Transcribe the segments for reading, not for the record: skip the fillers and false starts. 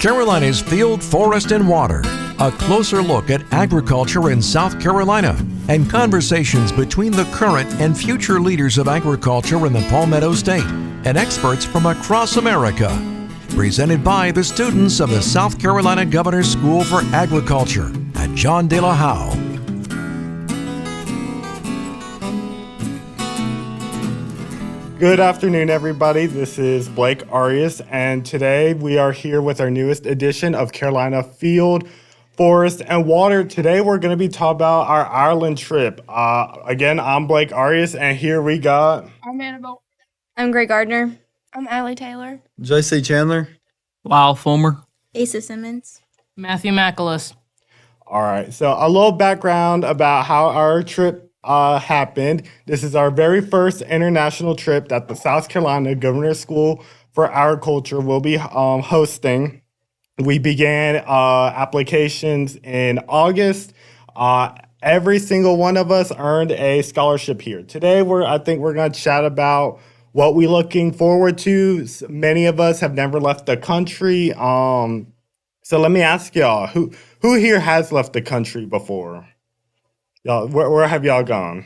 Carolina's Field, Forest, and Water. A closer look at agriculture in South Carolina and conversations between the current and future leaders of agriculture in the Palmetto State and experts from across America. Presented by the students of the South Carolina Governor's School for Agriculture at John De La Howe. Good afternoon, everybody. This is Blake Arias, and today we are here with our newest edition of Carolina Field, Forest, and Water. Today we're going to be talking about our Ireland trip. Again, I'm Blake Arias, and here we got... I'm Annabelle. I'm Greg Gardner. I'm Allie Taylor. JC Chandler. Lyle Fulmer. Asa Simmons. Matthew McAllis. All right, so a little background about how our trip happened. This is our very first international trip that the South Carolina Governor's School for Agriculture will be hosting. We began applications in August. Every single one of us earned a scholarship here. Today, I think we're going to chat about what we're looking forward to. Many of us have never left the country. So let me ask y'all, who here has left the country before? Y'all, where have y'all gone?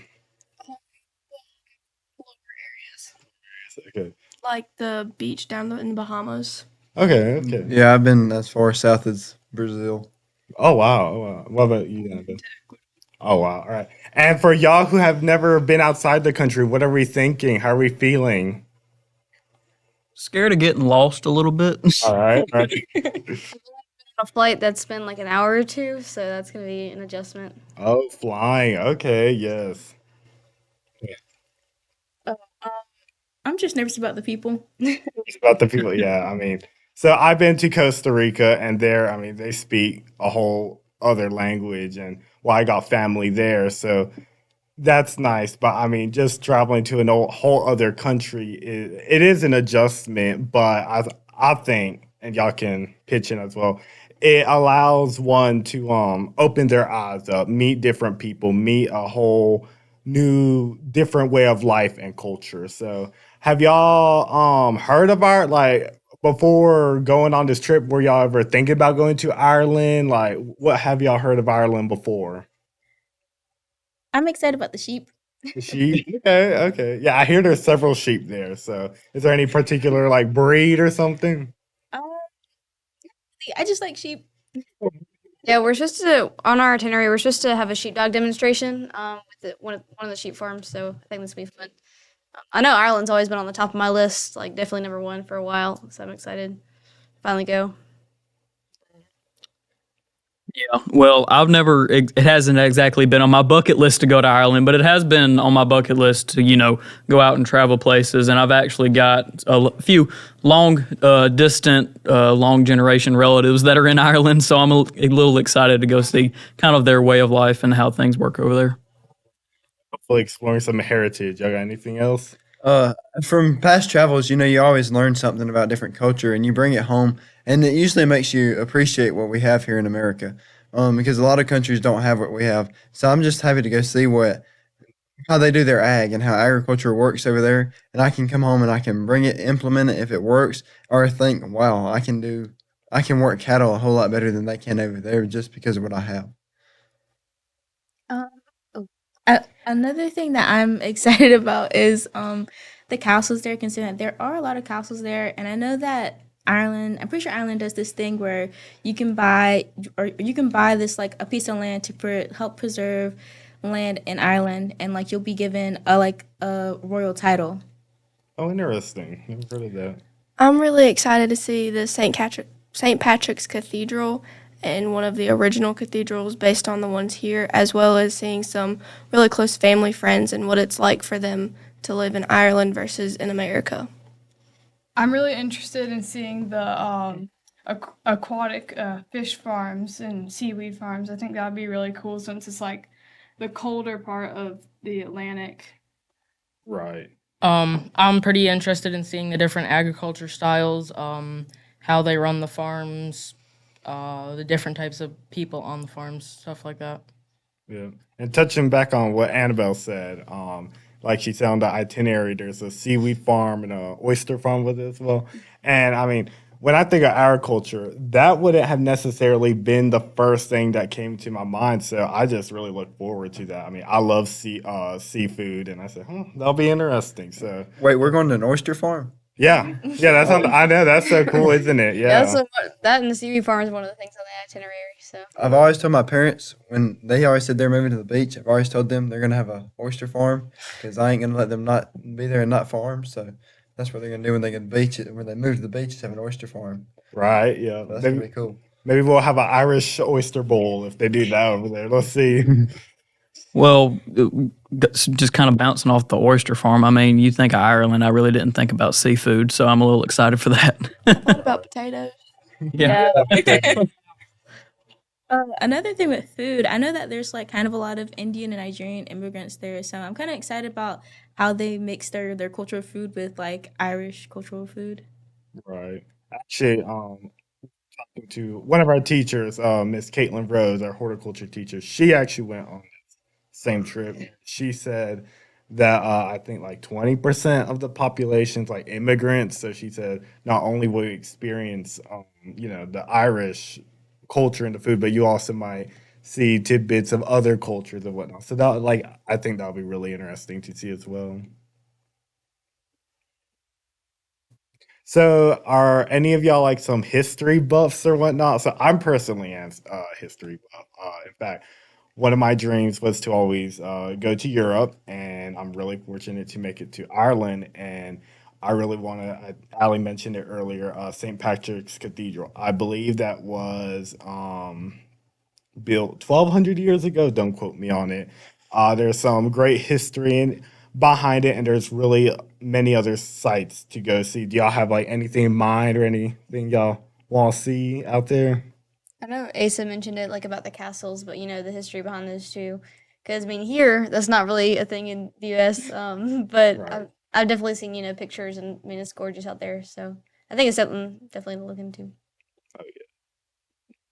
Okay. Like the beach down in the Bahamas. Okay. Yeah, I've been as far south as Brazil. Oh, wow. What about you, Annabelle? Oh, wow. All right. And for y'all who have never been outside the country, what are we thinking? How are we feeling? Scared of getting lost a little bit. All right. A flight that's been like an hour or two, so that's going to be an adjustment. Oh, flying. Okay, yes. I'm just nervous about the people. It's about the people. Yeah, I mean, so I've been to Costa Rica, and there, I mean, they speak a whole other language, and I got family there, so that's nice. But I mean, just traveling to a whole other country, it is an adjustment, but I think, and y'all can pitch in as well, it allows one to open their eyes up, meet different people, meet a whole new, different way of life and culture. So have y'all heard of before going on this trip, were y'all ever thinking about going to Ireland? Like, what have y'all heard of Ireland before? I'm excited about the sheep. The sheep? Okay. Yeah, I hear there's several sheep there. So is there any particular breed or something? I just like sheep. Yeah, on our itinerary, we're supposed to have a sheepdog demonstration with one of the sheep farms, so I think this will be fun. I know Ireland's always been on the top of my list, definitely number one for a while, so I'm excited to finally go. Yeah, well, it hasn't exactly been on my bucket list to go to Ireland, but it has been on my bucket list to, go out and travel places. And I've actually got a few distant, long generation relatives that are in Ireland. So I'm a little excited to go see kind of their way of life and how things work over there. Hopefully exploring some heritage. Y'all got anything else? From past travels, you always learn something about different culture and you bring it home. And it usually makes you appreciate what we have here in America, because a lot of countries don't have what we have. So I'm just happy to go see how they do their ag and how agriculture works over there. And I can come home and I can bring it, implement it if it works, or think, wow, I can work cattle a whole lot better than they can over there just because of what I have. Another thing that I'm excited about is the castles there, considering that there are a lot of castles there. And I know that I'm pretty sure Ireland does this thing where you can buy this a piece of land to help preserve land in Ireland, and you'll be given a royal title. Oh, interesting. Never heard of that. I'm really excited to see the St. Patrick's Cathedral, and one of the original cathedrals based on the ones here, as well as seeing some really close family friends and what it's like for them to live in Ireland versus in America. I'm really interested in seeing the aquatic fish farms and seaweed farms. I think that would be really cool since it's the colder part of the Atlantic. Right. I'm pretty interested in seeing the different agriculture styles, how they run the farms, the different types of people on the farms, stuff like that. Yeah. And touching back on what Annabelle said, like she said on the itinerary, there's a seaweed farm and a oyster farm with it as well. And I mean, when I think of our culture, that wouldn't have necessarily been the first thing that came to my mind. So I just really look forward to that. I mean, I love seafood, and I said, that'll be interesting. So Wait, we're going to an oyster farm? yeah, yeah, that's I know that's so cool, isn't it? Yeah, Yeah, that and the seaweed farm is one of the things on the itinerary. So I've always told my parents when they always said they're moving to the beach. I've always told them they're gonna have a oyster farm because I ain't gonna let them not be there and not farm. So that's what they're gonna do when they get to the beach. When they move to the beach, is have an oyster farm. right. Yeah, So that's gonna be cool. maybe we'll have an Irish oyster bowl if they do that over there. Let's see. Well, just kind of bouncing off the oyster farm. I mean, you think of Ireland. I really didn't think about seafood, so I'm a little excited for that. What about potatoes? Yeah. Another thing with food, I know that there's like kind of a lot of Indian and Nigerian immigrants there, so I'm kind of excited about how they mix their cultural food with like Irish cultural food. Right. Actually, talking to one of our teachers, Miss Caitlin Rose, our horticulture teacher, she actually went on the same trip. She said that I think like 20% of the population's like immigrants. So she said not only will you experience, the Irish culture and the food, but you also might see tidbits of other cultures and whatnot. So that like I think that'll be really interesting to see as well. So, are any of y'all like some history buffs or whatnot? So, I'm personally a history buff. In fact, one of my dreams was to always go to Europe, and I'm really fortunate to make it to Ireland. And I really want to. Ali mentioned it earlier. St. Patrick's Cathedral. I believe that was built 1,200 years ago. Don't quote me on it. There's some great history behind it, and there's really many other sites to go see. Do y'all have like anything in mind or anything y'all want to see out there? I know Asa mentioned it like about the castles, but the history behind those too. Because I mean, here that's not really a thing in the U.S. But Right. I've definitely seen pictures, and I mean it's gorgeous out there. So I think it's something definitely to look into.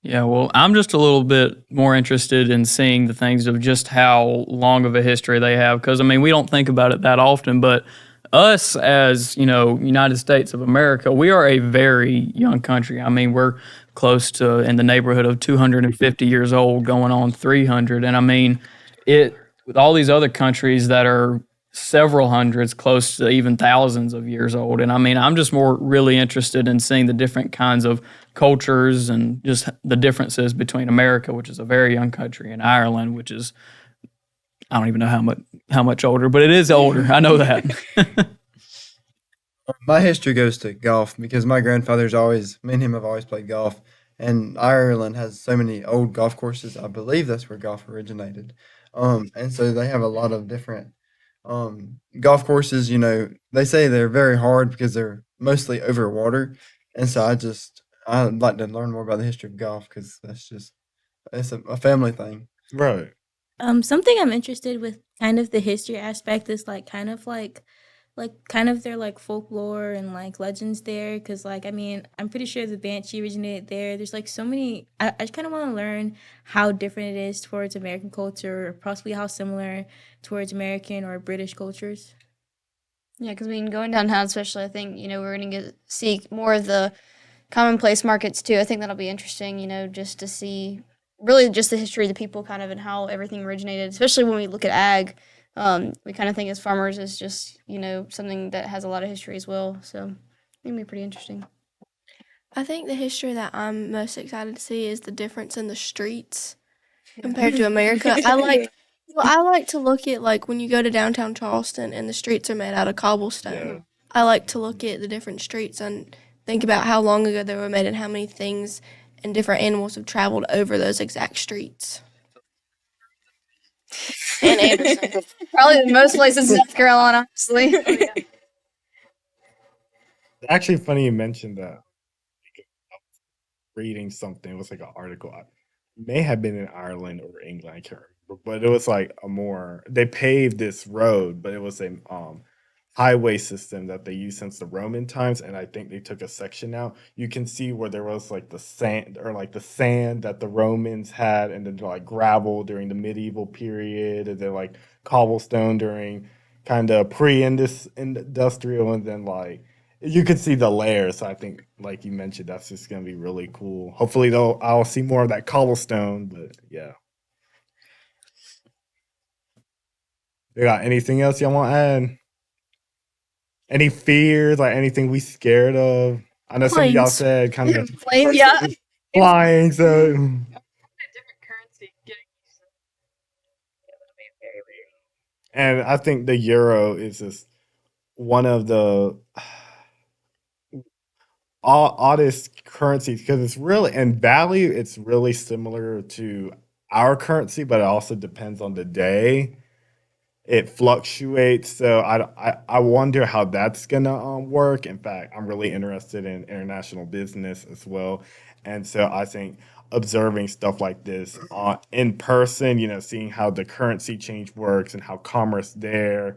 Yeah, well, I'm just a little bit more interested in seeing the things of just how long of a history they have. Because, I mean, we don't think about it that often, but us as, United States of America, we are a very young country. I mean, we're close to in the neighborhood of 250 years old, going on 300. And I mean, with all these other countries that are several hundreds, close to even thousands of years old. And I mean, I'm just more really interested in seeing the different kinds of cultures and just the differences between America, which is a very young country, and Ireland, which is I don't even know how much older, but it is older. I know that. My history goes to golf because my grandfather's always, me and him have always played golf, and Ireland has so many old golf courses. I believe that's where golf originated. And so they have a lot of different golf courses. They say they're very hard because they're mostly over water, and so I'd like to learn more about the history of golf because it's a family thing. Right. Something I'm interested with kind of the history aspect is like kind of their like folklore and like legends there because like I mean I'm pretty sure the banshee originated there. There's like so many. I kind of want to learn how different it is towards American culture or possibly how similar towards American or British cultures. Yeah, because I mean, going downtown, especially, I think we're gonna see more of the commonplace markets too. I think that'll be interesting. Just to see really just the history of the people, kind of, and how everything originated. Especially when we look at ag, we kind of think as farmers as just something that has a lot of history as well. So I think it'll be pretty interesting. I think the history that I'm most excited to see is the difference in the streets compared to America. I like to look at like when you go to downtown Charleston and the streets are made out of cobblestone. Yeah. I like to look at the different streets and think about how long ago they were made and how many things and different animals have traveled over those exact streets. And Anderson. Probably the most places in South Carolina, honestly. Actually, funny you mentioned that. Reading something, it was like an article. May have been in Ireland or England, I can't remember, but it was like they paved this road, but it was a highway system that they used since the Roman times, and I think they took a section out. You can see where there was like the sand that the Romans had, and then like gravel during the medieval period, and then like cobblestone during kind of pre-industrial, and then like you could see the layers. So I think, like you mentioned, that's just gonna be really cool. Hopefully, though, I'll see more of that cobblestone. But yeah, you got anything else y'all want to add? Any fears, like anything we scared of? I know some of y'all Planes. said kind of Planes, yeah. flying. So, Different currency. Getting used to it would be very weird. and I think the euro is just one of the oddest currencies because it's really in value. It's really similar to our currency, but it also depends on the day. It fluctuates, so I wonder how that's gonna work. In fact, I'm really interested in international business as well, and so I think observing stuff like this in person, seeing how the currency change works and how commerce there,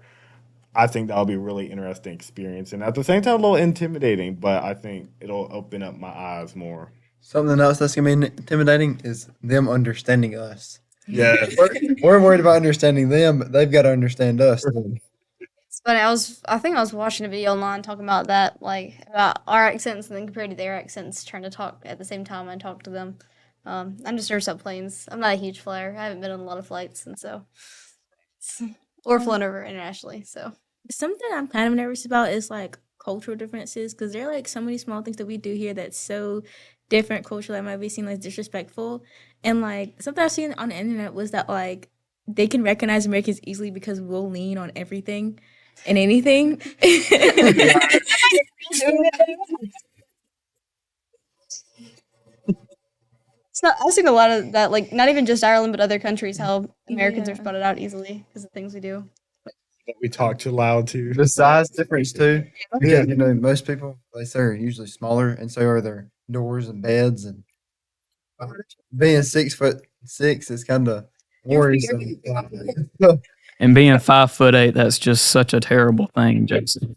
I think that'll be a really interesting experience, and at the same time, a little intimidating. But I think it'll open up my eyes more. Something else that's gonna be intimidating is them understanding us. Yeah. We're worried about understanding them, but they've got to understand us. It's funny. I think I was watching a video online talking about that, like about our accents and then compared to their accents, trying to talk at the same time and talk to them. I'm just nervous about planes. I'm not a huge flyer. I haven't been on a lot of flights, and so or flown over internationally. So Something I'm kind of nervous about is like cultural differences because there are like so many small things that we do here that's so different culturally that might be seen as disrespectful. And like something I've seen on the internet was that like they can recognize Americans easily because we'll lean on everything and anything. I've seen a lot of that, like not even just Ireland, but other countries, how Americans are Yeah. spotted out easily because of things we do. That we talk too loud to. The size difference too. Yeah. Because most people they say are usually smaller, and so are their doors and beds. And being 6'6" is kind of worrisome. And being 5'8", that's just such a terrible thing, Jason.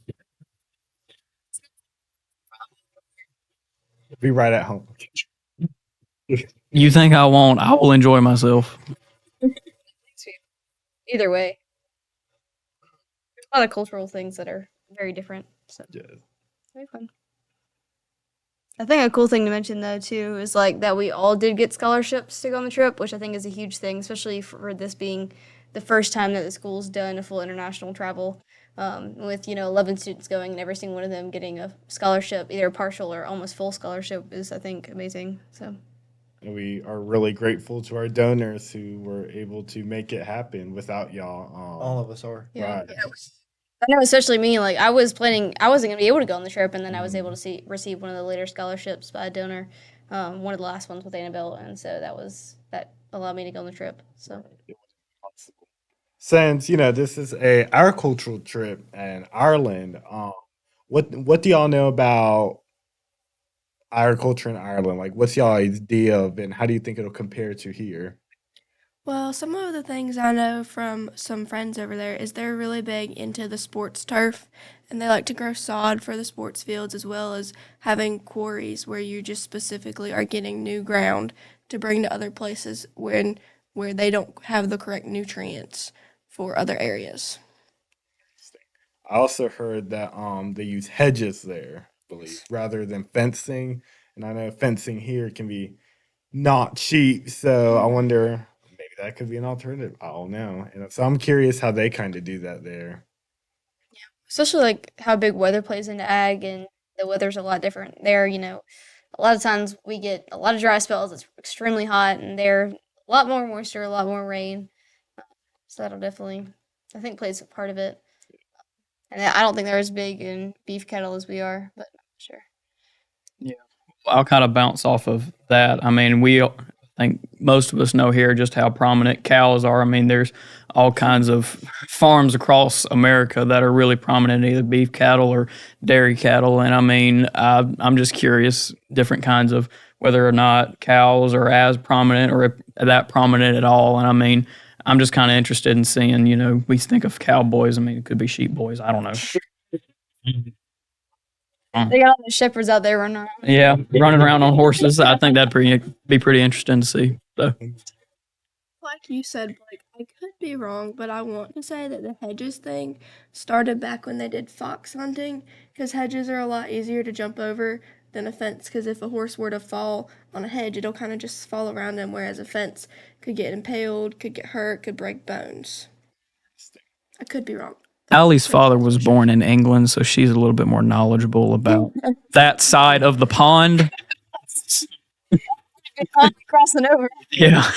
Be right at home. You think I won't? I will enjoy myself. Either way, there's a lot of cultural things that are very different. So Yeah. very fun. I think a cool thing to mention though too is like that we all did get scholarships to go on the trip, which I think is a huge thing, especially for this being the first time that the school's done a full international travel. With 11 students going and every single one of them getting a scholarship, either partial or almost full scholarship, is I think amazing. So And we are really grateful to our donors who were able to make it happen without y'all. All of us are. yeah. Right. I know, especially me. Like I was planning, I wasn't gonna be able to go on the trip, and then I was able to receive one of the later scholarships by a donor, one of the last ones with Annabelle, and so that allowed me to go on the trip. So Since this is a agricultural trip in Ireland, what do y'all know about agriculture in Ireland? Like, what's y'all idea of, and how do you think it'll compare to here? Well, some of the things I know from some friends over there is they're really big into the sports turf and they like to grow sod for the sports fields as well as having quarries where you just specifically are getting new ground to bring to other places where they don't have the correct nutrients for other areas. I also heard that they use hedges there, I believe, rather than fencing. And I know fencing here can be not cheap, so I wonder maybe that could be an alternative. I don't know. And so I'm curious how they kind of do that there. especially like how big weather plays into ag, and the weather's a lot different there. A lot of times we get a lot of dry spells. It's extremely hot, and there a lot more moisture, a lot more rain. So that'll definitely, I think, plays a part of it. And I don't think they're as big in beef cattle as we are, but sure. I'll kind of bounce off of that. I mean, I think most of us know here just how prominent cows are. I mean, there's all kinds of farms across America that are really prominent, either beef cattle or dairy cattle. And I mean, I'm just curious, different kinds of whether or not cows are as prominent or that prominent at all. And I mean, I'm just kind of interested in seeing, we think of cowboys. I mean, it could be sheep boys. I don't know. They got all the shepherds out there running around. Yeah, running around on horses. I think that'd be pretty interesting to see. So, Like you said, Blake, I could be wrong, but I want to say that the hedges thing started back when they did fox hunting, because hedges are a lot easier to jump over than a fence. Because if a horse were to fall on a hedge, it'll kind of just fall around him, whereas a fence could get impaled, could get hurt, could break bones. I could be wrong. Allie's father was born in England, so she's a little bit more knowledgeable about that side of the pond. Crossing over. Yeah.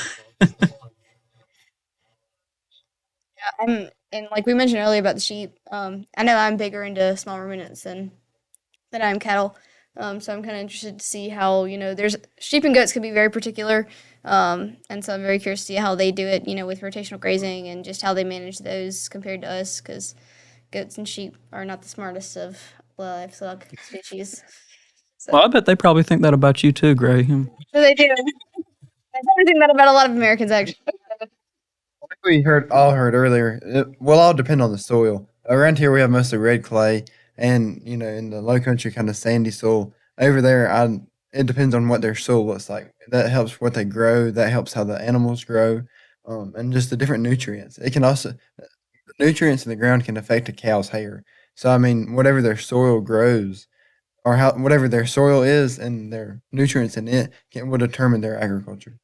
And like we mentioned earlier about the sheep, I know I'm bigger into small ruminants than I am cattle. So I'm kind of interested to see how, there's sheep and goats can be very particular. And so I'm very curious to see how they do it, with rotational grazing and just how they manage those compared to us, because goats and sheep are not the smartest of livestock species. So, Well, I bet they probably think that about you too, Gray. so they do. I probably think that about a lot of Americans, actually. Like we heard earlier, it will all depend on the soil. Around here, we have mostly red clay, and in the low country, kind of sandy soil. Over there, it depends on what their soil looks like. That helps what they grow. That helps how the animals grow, and just the different nutrients. It can also the nutrients in the ground can affect a cow's hair. So I mean, whatever their soil grows, or whatever their soil is, and their nutrients in it will determine their agriculture.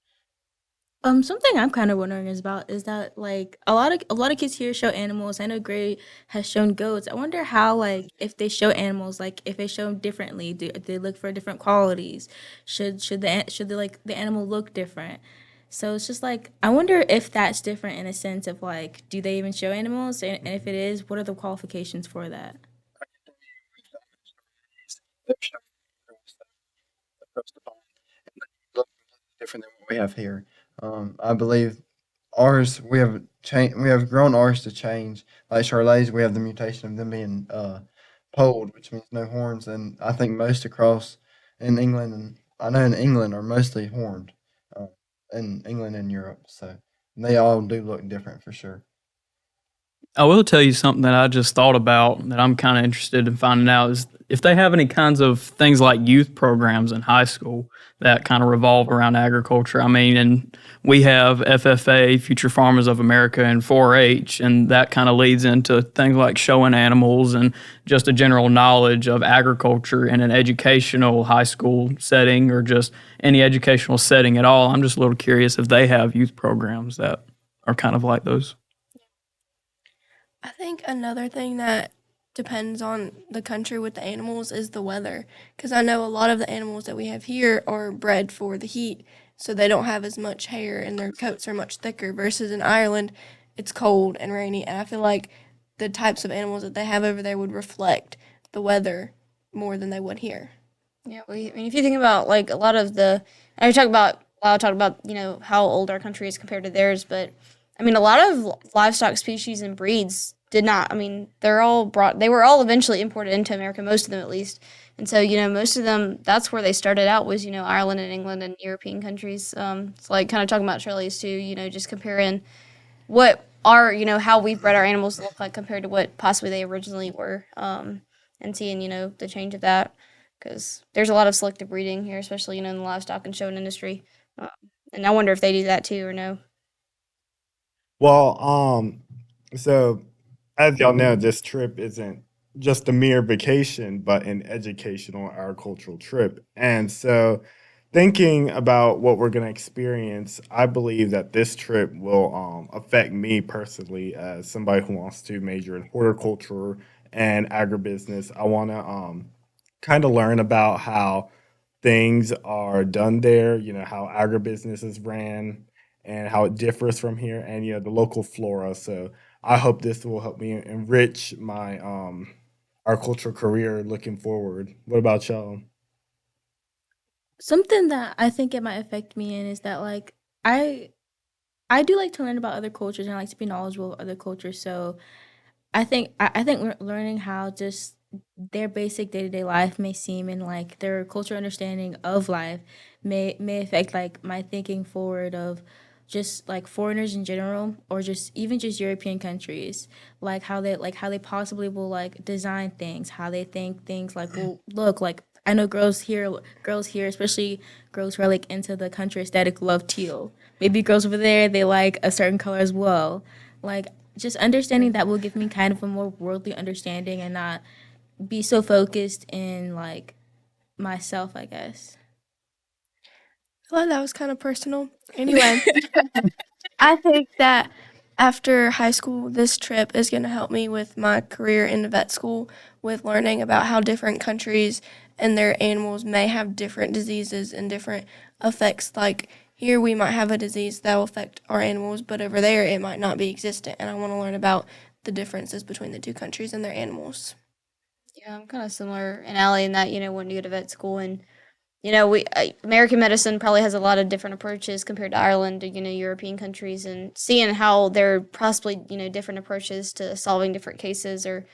Something I'm kind of wondering is that like a lot of kids here show animals. I know Gray has shown goats. I wonder how like if they show animals, like if they show them differently, do they look for different qualities? Should the animal look different? So it's just like I wonder if that's different in a sense of like do they even show animals, and if it is, what are the qualifications for that? Different than what we have here. I believe ours we have grown ours to change. Like Charolais, we have the mutation of them being polled, which means no horns, and I think most across in England, and I know in England are mostly horned, uh, in England and Europe. So they all do look different for sure. I will tell you something that I just thought about that I'm kind of interested in finding out is if they have any kinds of things like youth programs in high school that kind of revolve around agriculture. I mean, and we have FFA, Future Farmers of America, and 4-H, and that kind of leads into things like showing animals and just a general knowledge of agriculture in an educational high school setting or just any educational setting at all. I'm just a little curious if they have youth programs that are kind of like those. I think another thing that depends on the country with the animals is the weather. Because I know a lot of the animals that we have here are bred for the heat, so they don't have as much hair and their coats are much thicker. Versus in Ireland, it's cold and rainy, and I feel like the types of animals that they have over there would reflect the weather more than they would here. Yeah, well, I mean, if you think about like a lot of the, I was talking about, well, I talked about how old our country is compared to theirs, but I mean, a lot of livestock species and breeds did not. I mean, they were all eventually imported into America, most of them at least. And so, most of them, that's where they started out was, Ireland and England and European countries. It's like kind of talking about Shirley's too, just comparing what how we bred our animals to look like compared to what possibly they originally were, and seeing, the change of that. Because there's a lot of selective breeding here, especially, in the livestock and showing industry. And I wonder if they do that too or no. Well, so as y'all know, this trip isn't just a mere vacation, but an educational agricultural trip. And so, thinking about what we're going to experience, I believe that this trip will affect me personally as somebody who wants to major in horticulture and agribusiness. I want to kind of learn about how things are done there, how agribusiness is ran and how it differs from here and the local flora. So I hope this will help me enrich my agricultural career looking forward. What about y'all? Something that I think it might affect me in is that like I I do like to learn about other cultures and I like to be knowledgeable of other cultures. So I think learning how just their basic day to day life may seem and like their cultural understanding of life may affect like my thinking forward of just like foreigners in general or just even just European countries like how they possibly will like design things how they think things like will look like I know girls here, especially girls who are like into the country aesthetic, love teal. Maybe girls over there, they like a certain color as well. Like, just understanding that will give me kind of a more worldly understanding and not be so focused in like myself, I guess. Well, that was kind of personal. Anyway, I think that after high school, this trip is going to help me with my career in vet school, with learning about how different countries and their animals may have different diseases and different effects. Like here, we might have a disease that will affect our animals, but over there, it might not be existent. And I want to learn about the differences between the two countries and their animals. Yeah, I'm kind of similar in Allie in that, when you go to vet school and, American medicine probably has a lot of different approaches compared to Ireland or, European countries, and seeing how there are possibly, different approaches to solving different cases or,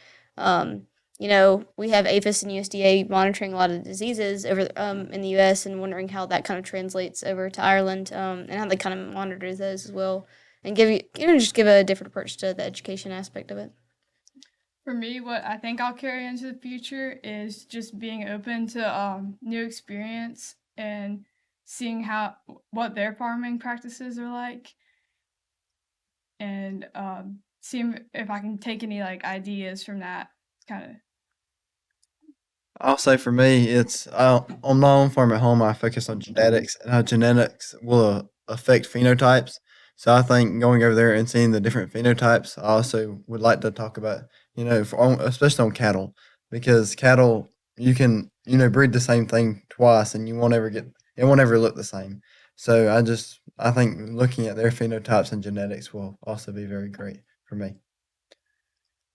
we have APHIS and USDA monitoring a lot of diseases over in the U.S. and wondering how that kind of translates over to Ireland and how they kind of monitor those as well and just give a different approach to the education aspect of it. For me, what I think I'll carry into the future is just being open to new experience and seeing what their farming practices are like, and seeing if I can take any like ideas from that. Kind of. I'll say for me, it's on my own farm at home. I focus on genetics and how genetics will affect phenotypes. So I think going over there and seeing the different phenotypes, I also would like to talk about, especially on cattle, because cattle you can breed the same thing twice and it won't ever look the same. So I think looking at their phenotypes and genetics will also be very great for me.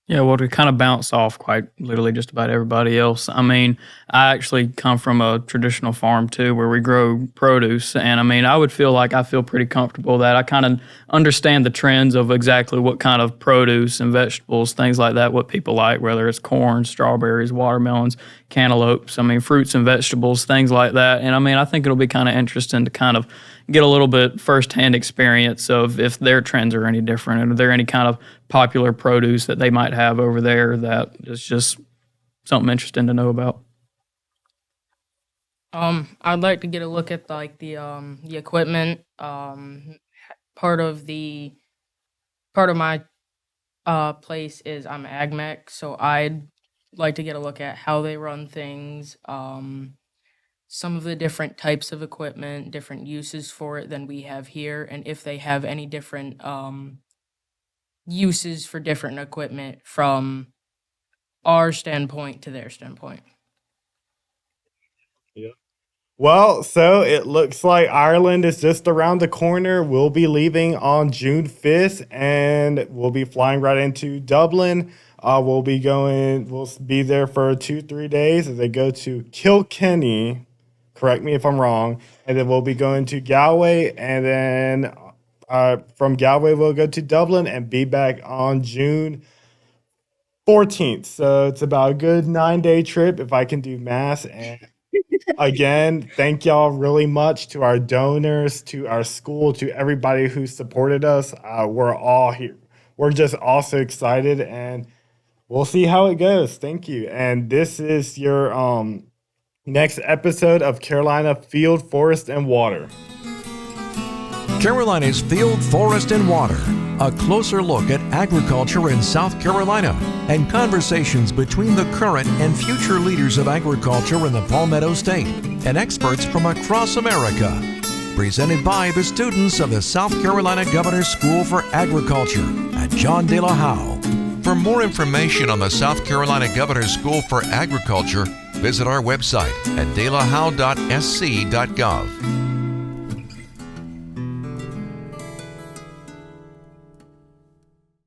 Yeah, well, to kind of bounce off quite literally just about everybody else. I mean, I actually come from a traditional farm too, where we grow produce, and I mean, I feel pretty comfortable that I kind of understand the trends of exactly what kind of produce and vegetables, things like that, what people like, whether it's corn, strawberries, watermelons, cantaloupes. I mean, fruits and vegetables, things like that. And I mean, I think it'll be kind of interesting to kind of get a little bit firsthand experience of if their trends are any different, and are there any kind of popular produce that they might have over there that is just something interesting to know about. I'd like to get a look at like the equipment. Part of my place is I'm ag mech, so I'd like to get a look at how they run things. Some of the different types of equipment, different uses for it than we have here, and if they have any different uses for different equipment from our standpoint to their standpoint. Yeah. Well, so it looks like Ireland is just around the corner. We'll be leaving on June 5th and we'll be flying right into Dublin. We'll be there for 2-3 days as they go to Kilkenny. Correct me if I'm wrong. And then we'll be going to Galway, and then from Galway, we'll go to Dublin and be back on June 14th. So it's about a good 9-day trip if I can do math. And again, thank y'all really much to our donors, to our school, to everybody who supported us. We're all here. We're just also excited, and we'll see how it goes. Thank you. And this is your next episode of Carolina Field, Forest, and Water. Carolina's Field, Forest, and Water. A closer look at agriculture in South Carolina and conversations between the current and future leaders of agriculture in the Palmetto State and experts from across America. Presented by the students of the South Carolina Governor's School for Agriculture at John De La Howe. For more information on the South Carolina Governor's School for Agriculture, visit our website at delahowe.sc.gov.